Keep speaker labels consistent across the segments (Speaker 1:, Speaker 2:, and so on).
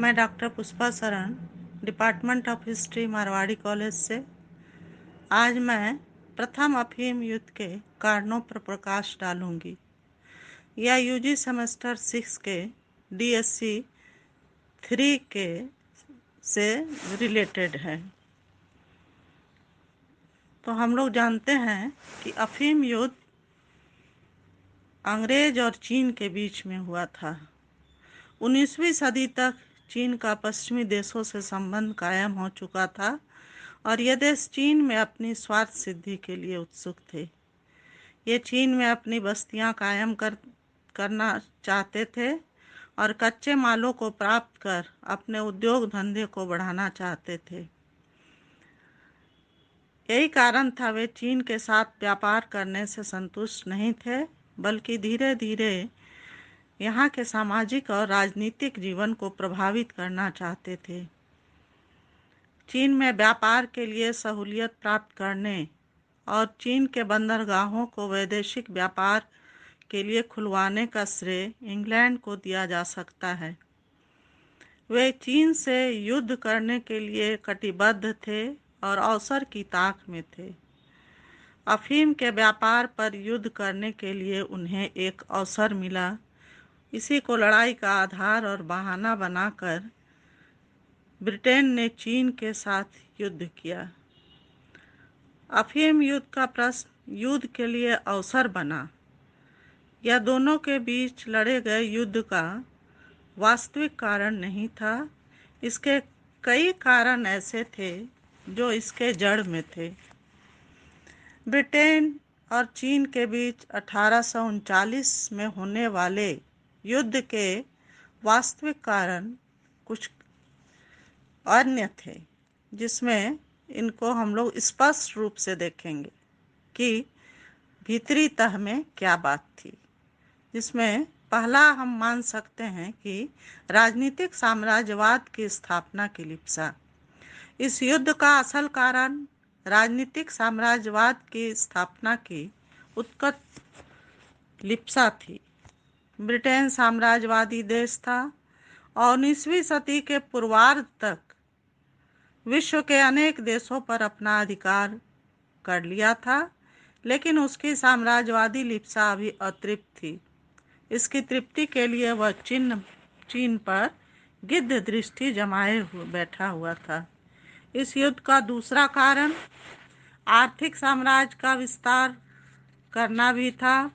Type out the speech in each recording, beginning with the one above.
Speaker 1: मैं doctor Pushpa Saran, department of history, Marwari college से। आज मैं प्रथम अफीम युद्ध के कारणों पर प्रकाश डालूंगी। यह यूजी सेमेस्टर 6 के डीएससी 3 के से रिलेटेड है। तो हम लोग जानते हैं कि अफीम युद्ध अंग्रेज और चीन के बीच में हुआ था। 19वीं सदी तक चीन का पश्चिमी देशों से संबंध कायम हो चुका था और ये देश चीन में अपनी स्वार्थ सिद्धि के लिए उत्सुक थे। ये चीन में अपनी बस्तियां कायम करना चाहते थे और कच्चे मालों को प्राप्त कर अपने उद्योग धंधे को बढ़ाना चाहते थे। यही कारण था वे चीन के साथ व्यापार करने से संतुष्ट नहीं थे, बल्कि धीरे धीरे यहाँ के सामाजिक और राजनीतिक जीवन को प्रभावित करना चाहते थे। चीन में व्यापार के लिए सहूलियत प्राप्त करने और चीन के बंदरगाहों को वैदेशिक व्यापार के लिए खुलवाने का श्रेय इंग्लैंड को दिया जा सकता है। वे चीन से युद्ध करने के लिए कटिबद्ध थे और अवसर की ताक में थे। अफीम के व्यापार पर युद्ध करने के लिए उन्हें एक अवसर मिला। इसी को लड़ाई का आधार और बहाना बनाकर ब्रिटेन ने चीन के साथ युद्ध किया। अफीम युद्ध का प्रश्न युद्ध के लिए अवसर बना। यह दोनों के बीच लड़े गए युद्ध का वास्तविक कारण नहीं था। इसके कई कारण ऐसे थे जो इसके जड़ में थे। ब्रिटेन और चीन के बीच 1839 में होने वाले युद्ध के वास्तविक कारण कुछ अन्य थे, जिसमें इनको हम लोग स्पष्ट रूप से देखेंगे कि भीतरी तह में क्या बात थी। जिसमें पहला हम मान सकते हैं कि राजनीतिक साम्राज्यवाद की स्थापना की लिप्सा। इस युद्ध का असल कारण राजनीतिक साम्राज्यवाद की स्थापना की उत्कट लिप्सा थी। ब्रिटेन साम्राज्यवादी देश था और 19वीं सदी के पूर्वार्ध तक विश्व के अनेक देशों पर अपना अधिकार कर लिया था, लेकिन उसकी साम्राज्यवादी लिप्सा अभी अतृप्त थी। इसकी तृप्ति के लिए वह चीन पर गिद्ध दृष्टि जमाए हुए बैठा हुआ था। इस युद्ध का दूसरा कारण आर्थिक साम्राज्य का विस्तार करना भी था।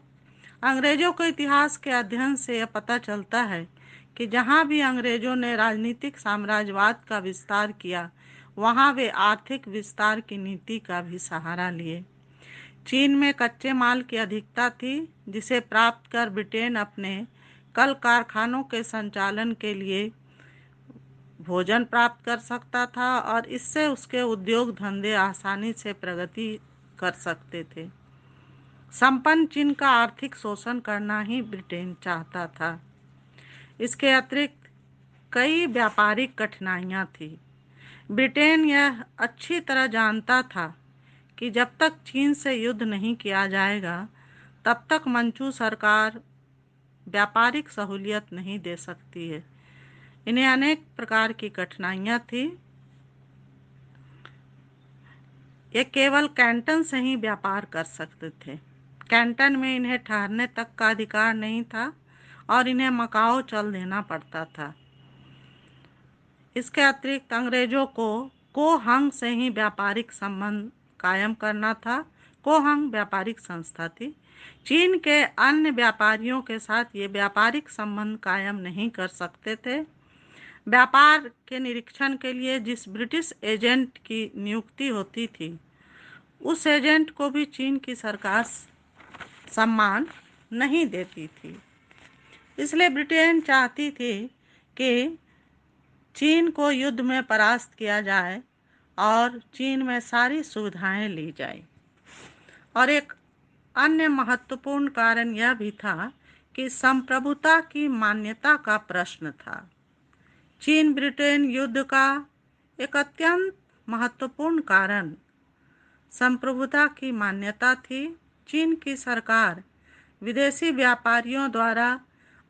Speaker 1: अंग्रेजों के इतिहास के अध्ययन से यह पता चलता है कि जहाँ भी अंग्रेजों ने राजनीतिक साम्राज्यवाद का विस्तार किया, वहाँ वे आर्थिक विस्तार की नीति का भी सहारा लिए। चीन में कच्चे माल की अधिकता थी, जिसे प्राप्त कर ब्रिटेन अपने कल कारखानों के संचालन के लिए भोजन प्राप्त कर सकता था और इससे उसके उद्योग धंधे आसानी से प्रगति कर सकते थे। संपन्न चीन का आर्थिक शोषण करना ही ब्रिटेन चाहता था। इसके अतिरिक्त कई व्यापारिक कठिनाइयां थी। ब्रिटेन यह अच्छी तरह जानता था कि जब तक चीन से युद्ध नहीं किया जाएगा, तब तक मंचू सरकार व्यापारिक सहूलियत नहीं दे सकती है। इन्हें अनेक प्रकार की कठिनाइयां थी। ये केवल कैंटन से ही व्यापार कर सकते थे। कैंटन में इन्हें ठहरने तक का अधिकार नहीं था और इन्हें मकाओ चल देना पड़ता था। इसके अतिरिक्त अंग्रेजों को कोहंग से ही व्यापारिक संबंध कायम करना था। कोहंग व्यापारिक संस्था थी। चीन के अन्य व्यापारियों के साथ ये व्यापारिक संबंध कायम नहीं कर सकते थे। व्यापार के निरीक्षण के लिए जिस ब्रिटिश एजेंट की नियुक्ति होती थी, उस एजेंट को भी चीन की सरकार सम्मान नहीं देती थी। इसलिए ब्रिटेन चाहती थी कि चीन को युद्ध में परास्त किया जाए और चीन में सारी सुविधाएं ली जाए। और एक अन्य महत्वपूर्ण कारण यह भी था कि संप्रभुता की मान्यता का प्रश्न था। चीन ब्रिटेन युद्ध का एक अत्यंत महत्वपूर्ण कारण संप्रभुता की मान्यता थी। चीन की सरकार विदेशी व्यापारियों द्वारा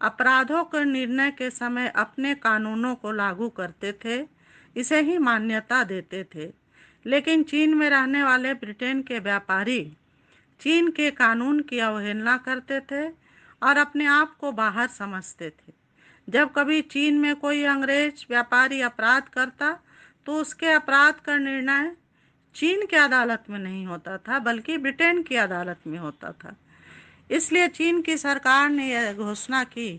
Speaker 1: अपराधों के निर्णय के समय अपने कानूनों को लागू करते थे, इसे ही मान्यता देते थे। लेकिन चीन में रहने वाले ब्रिटेन के व्यापारी चीन के कानून की अवहेलना करते थे और अपने आप को बाहर समझते थे। जब कभी चीन में कोई अंग्रेज व्यापारी अपराध करता तो उसके अपराध का निर्णय चीन की अदालत में नहीं होता था, बल्कि ब्रिटेन की अदालत में होता था। इसलिए चीन की सरकार ने यह घोषणा की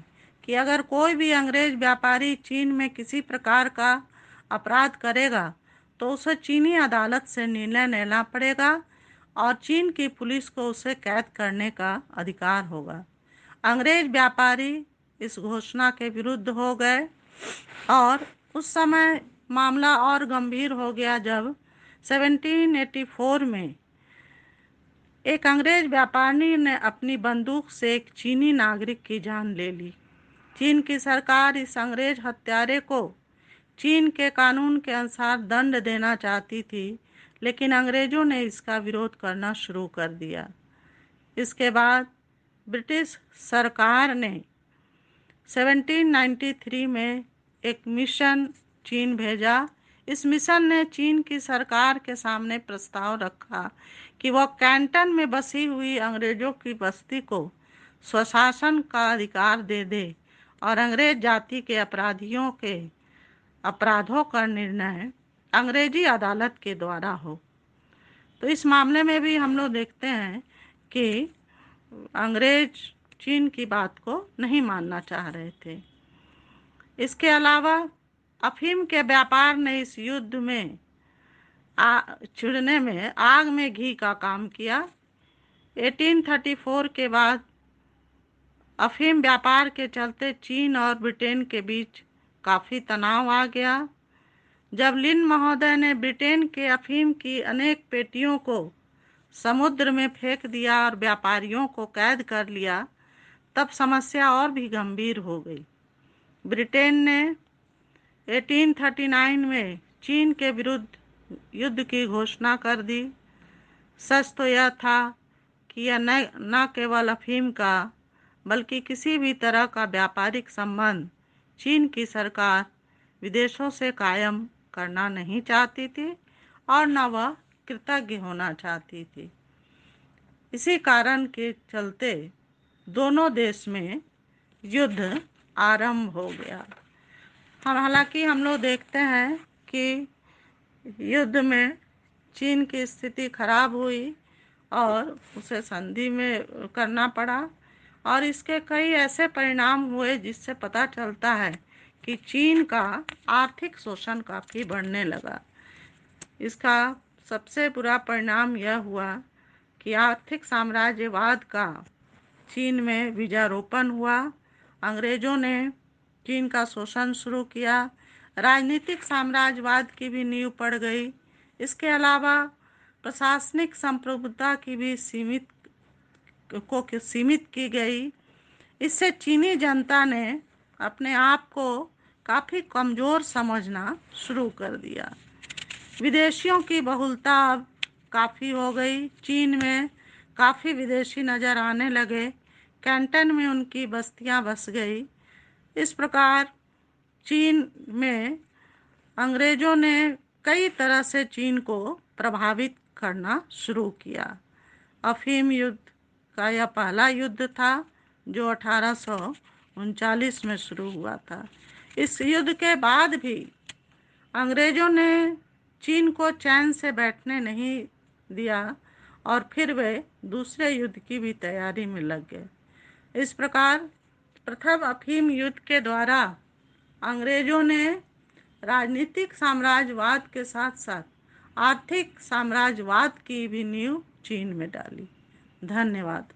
Speaker 1: कि अगर कोई भी अंग्रेज व्यापारी चीन में किसी प्रकार का अपराध करेगा तो उसे चीनी अदालत से निर्णय लेना पड़ेगा और चीन की पुलिस को उसे कैद करने का अधिकार होगा। अंग्रेज व्यापारी इस घोषणा के विरुद्ध हो गए और उस समय मामला और गंभीर हो गया जब 1784 में एक अंग्रेज व्यापारी ने अपनी बंदूक से एक चीनी नागरिक की जान ले ली। चीन की सरकार इस अंग्रेज हत्यारे को चीन के कानून के अनुसार दंड देना चाहती थी, लेकिन अंग्रेजों ने इसका विरोध करना शुरू कर दिया। इसके बाद ब्रिटिश सरकार ने 1793 में एक मिशन चीन भेजा। इस मिशन ने चीन की सरकार के सामने प्रस्ताव रखा कि वह कैंटन में बसी हुई अंग्रेजों की बस्ती को स्वशासन का अधिकार दे दे और अंग्रेज जाति के अपराधियों के अपराधों का निर्णय अंग्रेजी अदालत के द्वारा हो। तो इस मामले में भी हम लोग देखते हैं कि अंग्रेज चीन की बात को नहीं मानना चाह रहे थे। इसके अलावा अफीम के व्यापार ने इस युद्ध में छिड़ने में आग में घी का काम किया। 1834 के बाद अफीम व्यापार के चलते चीन और ब्रिटेन के बीच काफ़ी तनाव आ गया। जब लिन महोदय ने ब्रिटेन के अफीम की अनेक पेटियों को समुद्र में फेंक दिया और व्यापारियों को कैद कर लिया, तब समस्या और भी गंभीर हो गई। ब्रिटेन ने 1839 में चीन के विरुद्ध युद्ध की घोषणा कर दी। सच तो यह था कि यह न केवल अफीम का बल्कि किसी भी तरह का व्यापारिक संबंध चीन की सरकार विदेशों से कायम करना नहीं चाहती थी और न वह कृतज्ञ होना चाहती थी। इसी कारण के चलते दोनों देश में युद्ध आरंभ हो गया। हालांकि हम लोग देखते हैं कि युद्ध में चीन की स्थिति खराब हुई और उसे संधि में करना पड़ा और इसके कई ऐसे परिणाम हुए जिससे पता चलता है कि चीन का आर्थिक शोषण काफ़ी बढ़ने लगा। इसका सबसे बुरा परिणाम यह हुआ कि आर्थिक साम्राज्यवाद का चीन में बीजारोपण हुआ। अंग्रेजों ने चीन का शोषण शुरू किया। राजनीतिक साम्राज्यवाद की भी नींव पड़ गई। इसके अलावा प्रशासनिक संप्रभुता की भी सीमित की गई। इससे चीनी जनता ने अपने आप को काफ़ी कमज़ोर समझना शुरू कर दिया। विदेशियों की बहुलता अब काफ़ी हो गई। चीन में काफ़ी विदेशी नज़र आने लगे। कैंटन में उनकी बस्तियां बस गई। इस प्रकार चीन में अंग्रेज़ों ने कई तरह से चीन को प्रभावित करना शुरू किया। अफीम युद्ध का यह पहला युद्ध था जो 1839 में शुरू हुआ था। इस युद्ध के बाद भी अंग्रेज़ों ने चीन को चैन से बैठने नहीं दिया और फिर वे दूसरे युद्ध की भी तैयारी में लग गए। इस प्रकार प्रथम अफीम युद्ध के द्वारा अंग्रेज़ों ने राजनीतिक साम्राज्यवाद के साथ साथ आर्थिक साम्राज्यवाद की भी नींव चीन में डाली। धन्यवाद।